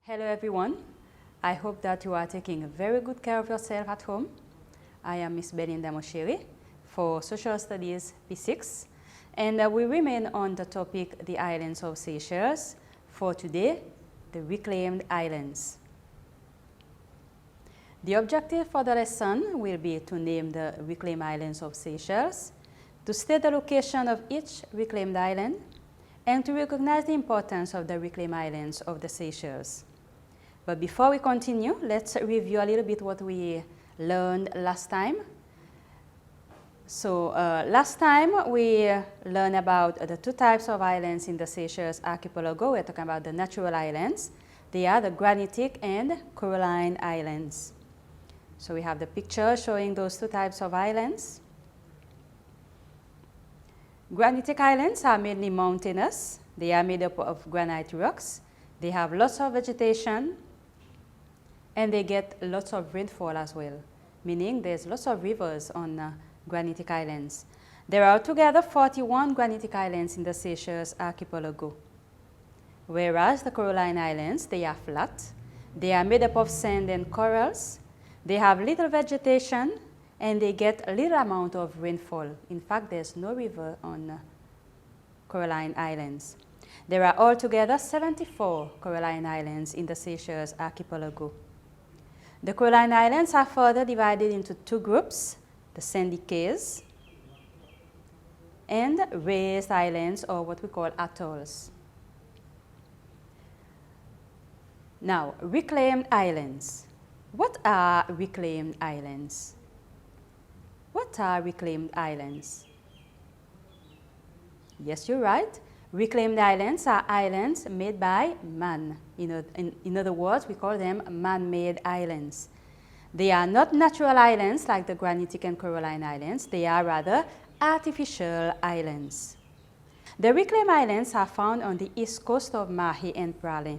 Hello everyone. I hope that you are taking very good care of yourself at home. I am Miss Belinda for Social Studies P6, and we remain on the topic the islands of Seychelles. For today, the reclaimed islands. The objective for the lesson will be to name the reclaimed islands of Seychelles, to state the location of each reclaimed island, and to recognize the importance of the reclaimed islands of the Seychelles. But before we continue, let's review a little bit what we learned last time. So last time we learned about the two types of islands in the Seychelles Archipelago. We're talking about the natural islands. They are the granitic and coralline islands. So we have the picture showing those two types of islands. Granitic islands are mainly mountainous. They are made up of granite rocks. They have lots of vegetation, and they get lots of rainfall as well, meaning there's lots of rivers on granitic islands. There are altogether 41 granitic islands in the Seychelles Archipelago, whereas the coralline islands, they are flat. They are made up of sand and corals. They have little vegetation, and they get a little amount of rainfall. In fact, there's no river on coralline islands. There are altogether 74 coralline islands in the Seychelles Archipelago. The coralline islands are further divided into two groups, the sandy cays and raised islands, or what we call atolls. Now, reclaimed islands. What are reclaimed islands? What are reclaimed islands? Yes, you're right. Reclaimed islands are islands made by man. In other words, we call them man-made islands. They are not natural islands like the granitic and coralline islands. They are rather artificial islands. The reclaimed islands are found on the east coast of Mahé and Praslin.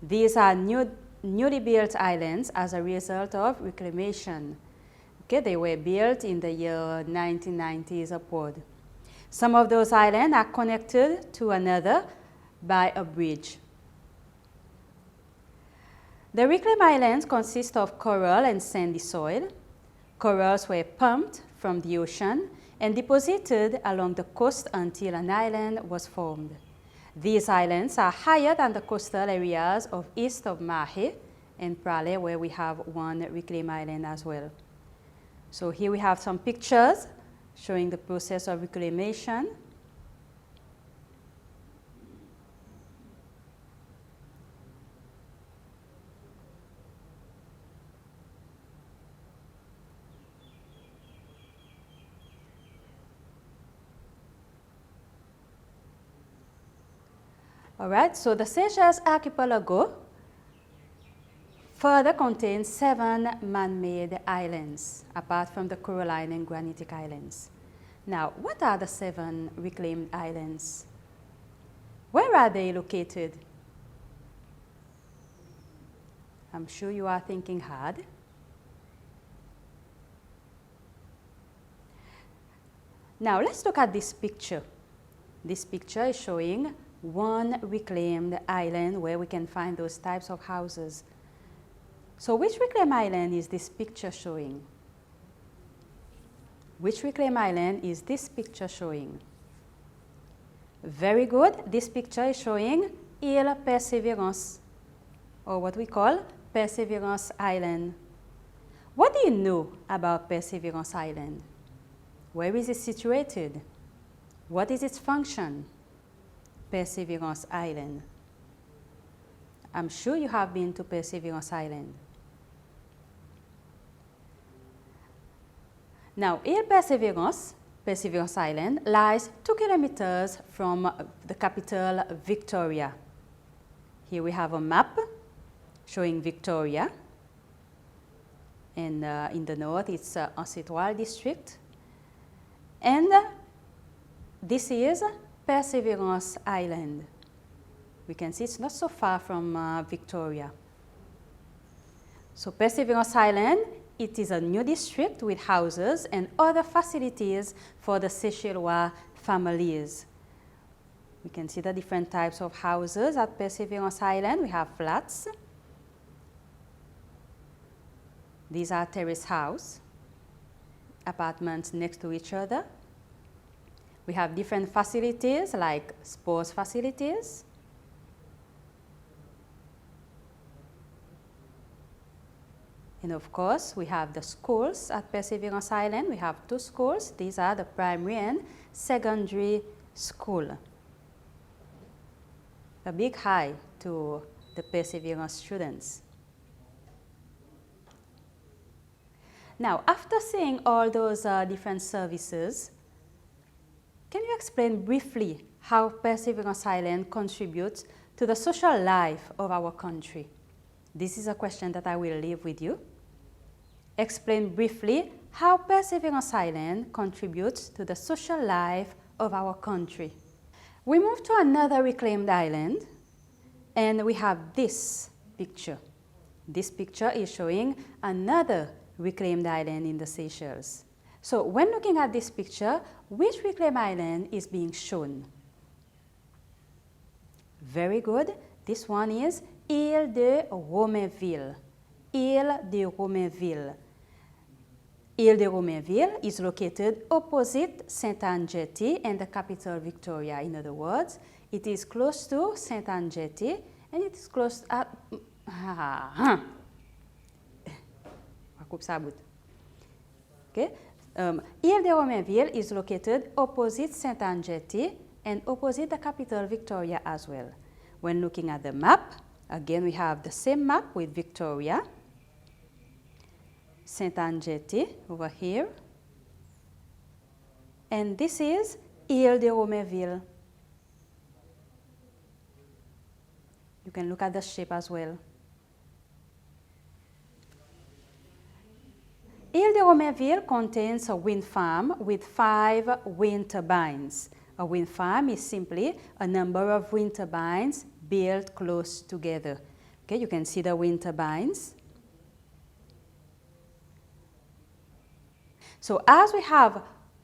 These are newly built islands as a result of reclamation. Okay, they were built in the year 1990s upward. Some of those islands are connected to another by a bridge. The reclaimed islands consist of coral and sandy soil. Corals were pumped from the ocean and deposited along the coast until an island was formed. These islands are higher than the coastal areas of east of Mahé and Praslin, where we have one reclaimed island as well. So here we have some pictures showing the process of reclamation. All right, so the Seychelles Archipelago further contains 7 man-made islands, apart from the coralline and granitic islands. Now, what are the 7 reclaimed islands? Where are they located? I'm sure you are thinking hard. Now, let's look at this picture. This picture is showing one reclaimed island where we can find those types of houses. So which reclaimed island is this picture showing? Which reclaimed island is this picture showing? Very good. This picture is showing Ile Perseverance, or what we call Perseverance Island. What do you know about Perseverance Island? Where is it situated? What is its function? Perseverance Island. I'm sure you have been to Perseverance Island. Now, Ile Perseverance, Perseverance Island, lies 2 kilometers from the capital, Victoria. Here we have a map showing Victoria. And in the north, it's Ancetoile district. And this is Perseverance Island. We can see it's not so far from Victoria. So Perseverance Island, it is a new district with houses and other facilities for the Seychellois families. We can see the different types of houses at Perseverance Island. We have flats, These are terrace house, apartments next to each other. We have different facilities like sports facilities. And of course, we have the schools at Perseverance Island. We have 2 schools. These are the primary and secondary school. A big hi to the Perseverance students. Now, after seeing all those different services, can you explain briefly how Perseverance Island contributes to the social life of our country? This is a question that I will leave with you. Explain briefly how Perseverance Island contributes to the social life of our country. We move to another reclaimed island, and we have this picture. This picture is showing another reclaimed island in the Seychelles. So when looking at this picture, which reclaimed island is being shown? Very good. This one is Ile de Romainville. Ile de Romainville. Ile de Romainville is located opposite Sainte-Anne Jetty and the capital Victoria. In other words, it is close to Sainte-Anne Jetty and it is close at okay. Ile de Romainville is located opposite Sainte-Anne Jetty and opposite the capital Victoria as well. When looking at the map, again we have the same map with Victoria, Sainte-Anne Jetty over here, and this is Ile de Romainville. You can look at the shape as well. Ile de Romainville contains a wind farm with 5 wind turbines. A wind farm is simply a number of wind turbines built close together. Okay, you can see the wind turbines. So as we have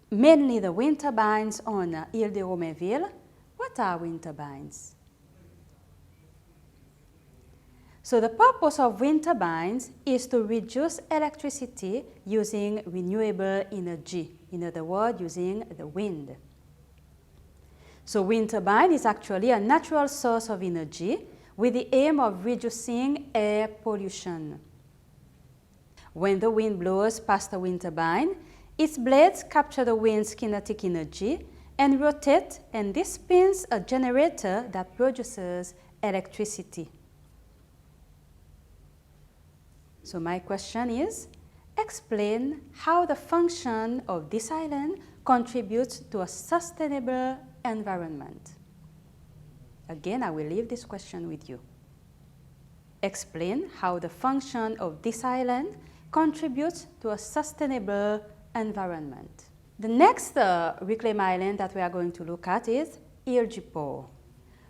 mainly the wind turbines on Ile de Romainville, what are wind turbines? So the purpose of wind turbines is to reduce electricity using renewable energy, in other words, using the wind. So wind turbine is actually a natural source of energy with the aim of reducing air pollution. When the wind blows past the wind turbine, its blades capture the wind's kinetic energy and rotate, and this spins a generator that produces electricity. So my question is, explain how the function of this island contributes to a sustainable environment. Again, I will leave this question with you. Explain how the function of this island contributes to a sustainable environment. The next reclaimed island that we are going to look at is Eljipo.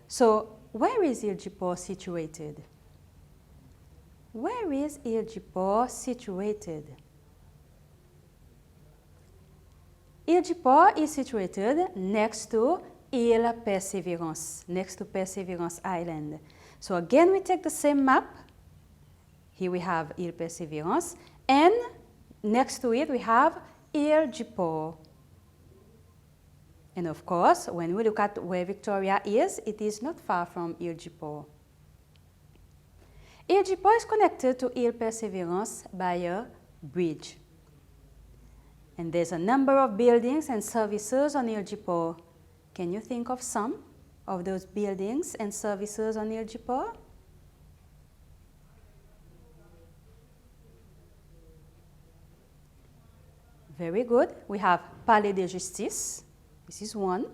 So where is Eljipo situated? Where is Eljipo situated? Eljipo is situated next to Ile Perseverance, next to Perseverance Island. So again, we take the same map. Here we have Ile Perseverance, and next to it we have Eljipo. And of course, when we look at where Victoria is, it is not far from Eljipo. Eljipo is connected to Ile Perseverance by a bridge. And there's a number of buildings and services on Eljipo. Can you think of some of those buildings and services on Eljipo? Very good. We have Palais de Justice. This is one.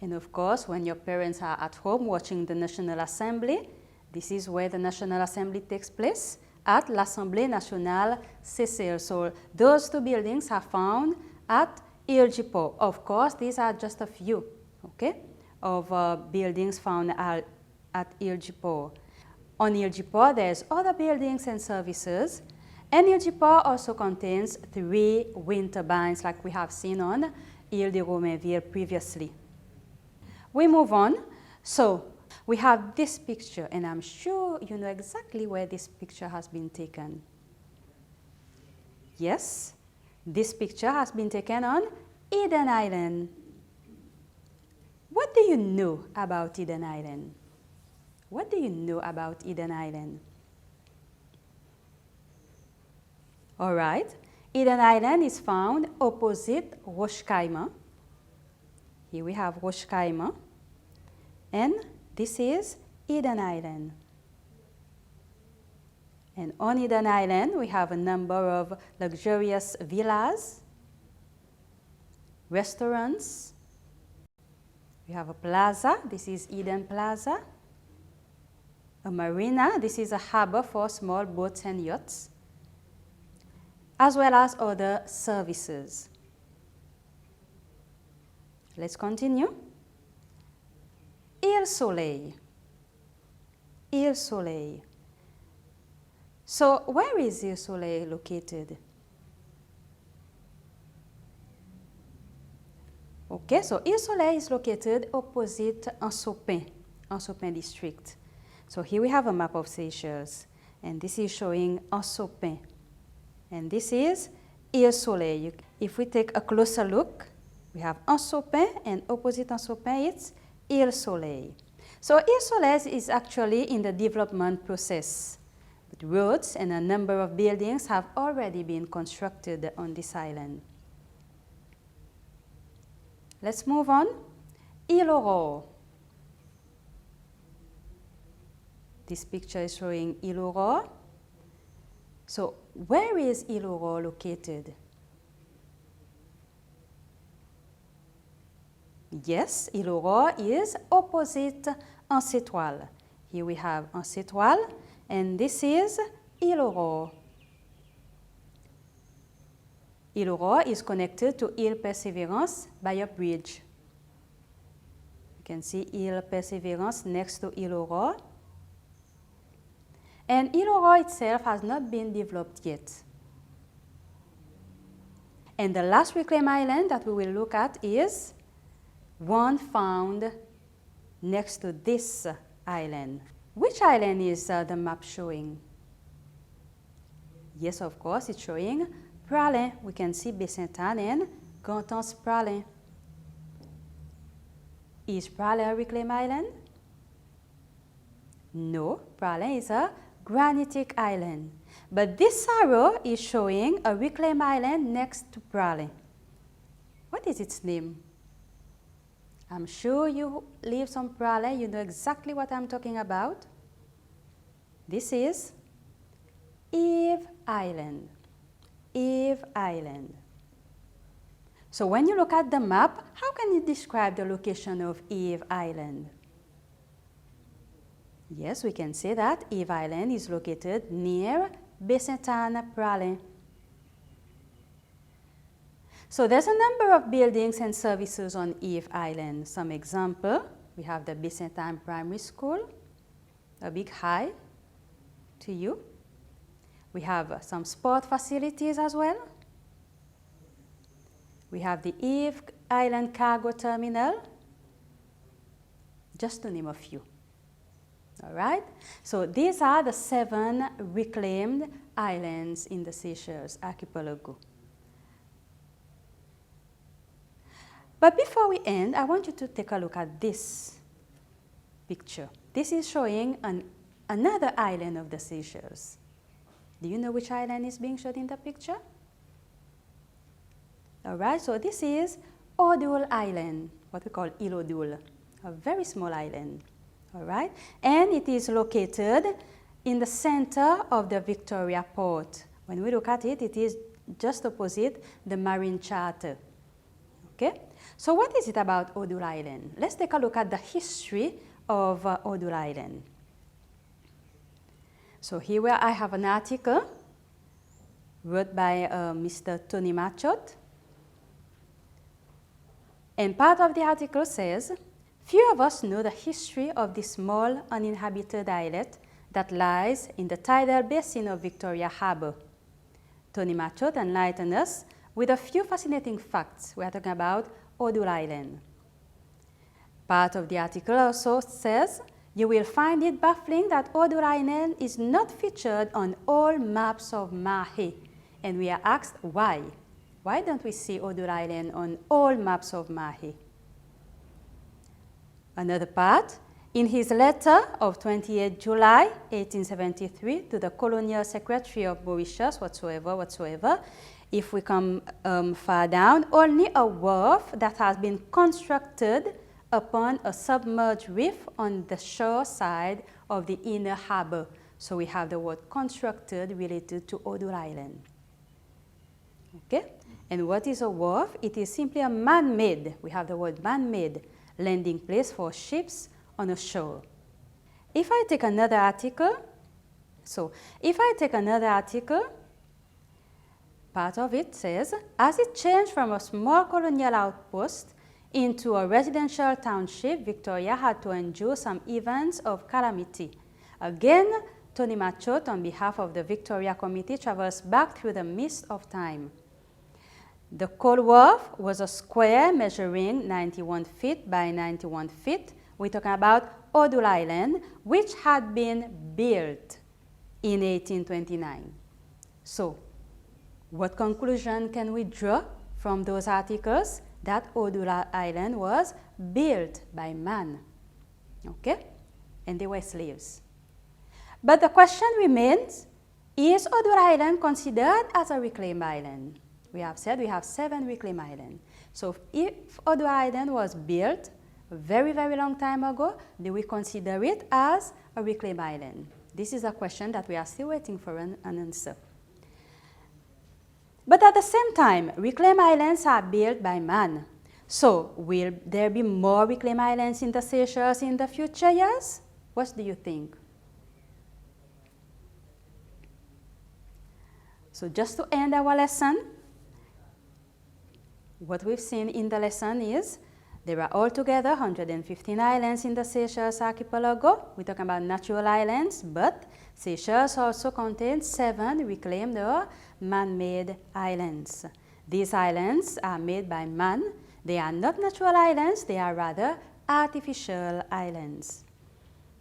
And of course, when your parents are at home watching the National Assembly, this is where the National Assembly takes place, at l'Assemblée Nationale Seychelles. So those 2 buildings are found at Eljipo. Of course, these are just a few, okay, of buildings found at Eljipo. On Eljipo, there's other buildings and services, and Eljipo also contains 3 wind turbines like we have seen on Ile de Romainville previously. We move on. So we have this picture, and I'm sure you know exactly where this picture has been taken. Yes, this picture has been taken on Eden Island. What do you know about Eden Island? What do you know about Eden Island? All right, Eden Island is found opposite Roche Caïman. Here we have Roche Caïman, and this is Eden Island. And on Eden Island, we have a number of luxurious villas, restaurants. We have a plaza. This is Eden Plaza. A marina. This is a harbor for small boats and yachts, as well as other services. Let's continue. Île Soleil. Île Soleil. So where is Île Soleil located? Okay, so Île Soleil is located opposite Ansopin district. So here we have a map of Seychelles, and this is showing Ansopin. And this is Île Soleil. If we take a closer look, we have Ansopin, and opposite Ansopin it's Île Soleil. So Île Soleil is actually in the development process. But roads and a number of buildings have already been constructed on this island. Let's move on. Île Aurore. This picture is showing Île Aurore. So where is Île Aurore located? Yes, Île Aurore is opposite Anse-Étoile. Here we have Anse-Étoile, and this is Île Aurore. Île Aurore is connected to Île Perseverance by a bridge. You can see Île Perseverance next to Île Aurore. And Île Aurore itself has not been developed yet. And the last reclaimed island that we will look at is one found next to this island. Which island is the map showing? Yes, of course, it's showing Pralin. We can see Baie-Sainte-Anne and Grand-Anse-Pralin. Is Pralin a reclaimed island? No, Pralin is a granitic island. But this arrow is showing a reclaimed island next to Pralin. What is its name? I'm sure you live on Pralin, you know exactly what I'm talking about. This is Eve Island. Eve Island. So when you look at the map, how can you describe the location of Eve Island? Yes, we can say that Eve Island is located near Baie-Sainte-Anne, Pralin. So there's a number of buildings and services on Eve Island. Some example, we have the Baie-Sainte-Anne Primary School, a big hi to you. We have some sport facilities as well. We have the Eve Island Cargo Terminal, just to name a few. All right, so these are the 7 reclaimed islands in the Seychelles Archipelago. But before we end, I want you to take a look at this picture. This is showing another island of the Seychelles. Do you know which island is being shown in the picture? All right, so this is Odul Island, what we call Ilo Dul, a very small island. All right, and it is located in the center of the Victoria Port. When we look at it, it is just opposite the Marine Charter. Okay, so what is it about Odul Island? Let's take a look at the history of Odul Island. So here where I have an article wrote by Mr. Tony Machot. And part of the article says, few of us know the history of this small uninhabited islet that lies in the tidal basin of Victoria Harbour. Tony Machot enlightened us with a few fascinating facts. We are talking about Odul Island. Part of the article also says, You will find it baffling that Ilo Island is not featured on all maps of Mahe. And we are asked why. Why don't we see Ilo Island on all maps of Mahe? Another part, in his letter of 28 July 1873 to the Colonial Secretary of Mauritius, whatsoever, if we come far down, only a wharf that has been constructed upon a submerged reef on the shore side of the inner harbor. So we have the word constructed related to Ilo Island. Okay? And what is a wharf? It is simply a man-made, we have the word man-made, landing place for ships on a shore. If I take another article, part of it says, as it changed from a small colonial outpost into a residential township, Victoria had to endure some events of calamity. Again, Tony Machot, on behalf of the Victoria Committee, travels back through the mist of time. The coal wharf was a square measuring 91 feet by 91 feet. We're talking about Ilo Island, which had been built in 1829. So, what conclusion can we draw from those articles? That Ilo Island was built by man, okay? And they were slaves. But the question remains, is Ilo Island considered as a reclaimed island? We have said we have 7 reclaimed islands. So if Ilo Island was built a very, very long time ago, do we consider it as a reclaimed island? This is a question that we are still waiting for an answer. But at the same time, reclaimed islands are built by man. So will there be more reclaimed islands in the Seychelles in the future years? What do you think? So just to end our lesson, what we've seen in the lesson is there are altogether 115 islands in the Seychelles Archipelago. We're talking about natural islands, but Seychelles also contains 7 reclaimed or man-made islands. These islands are made by man. They are not natural islands, they are rather artificial islands.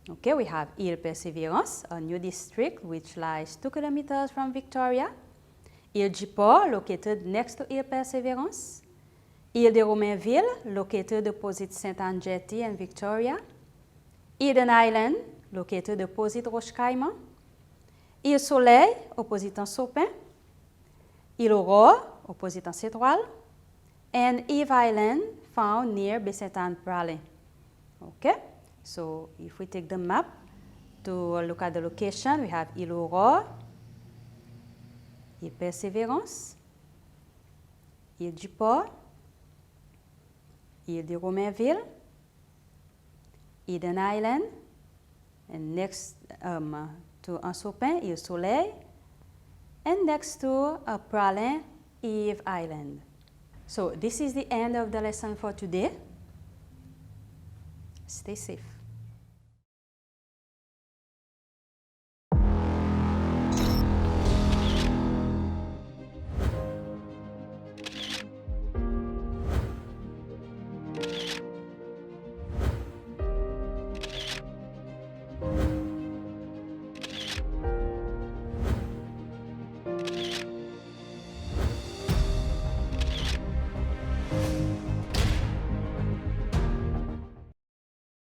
Okay, we have Ile Perseverance, a new district which lies 2 kilometers from Victoria. Eljipo, located next to Ile Perseverance. Ile de Romainville, located opposite Saint-Anne Jetty and Victoria. Eden Island, located opposite Roche-Caïman. Ile Soleil, opposite Saint-Saupin. Ile Aurore, opposite Saint-Étoile. And Eve Island, found near Saint-Anne-Pralin. Okay, so if we take the map to look at the location, we have Ile Aurore, Ile Perseverance, Eljipo, Ile de Romainville, Eden Island, and next to Saint-Saupin, Ile Soleil, and next to Pralin, Eve Island. So this is the end of the lesson for today. Stay safe.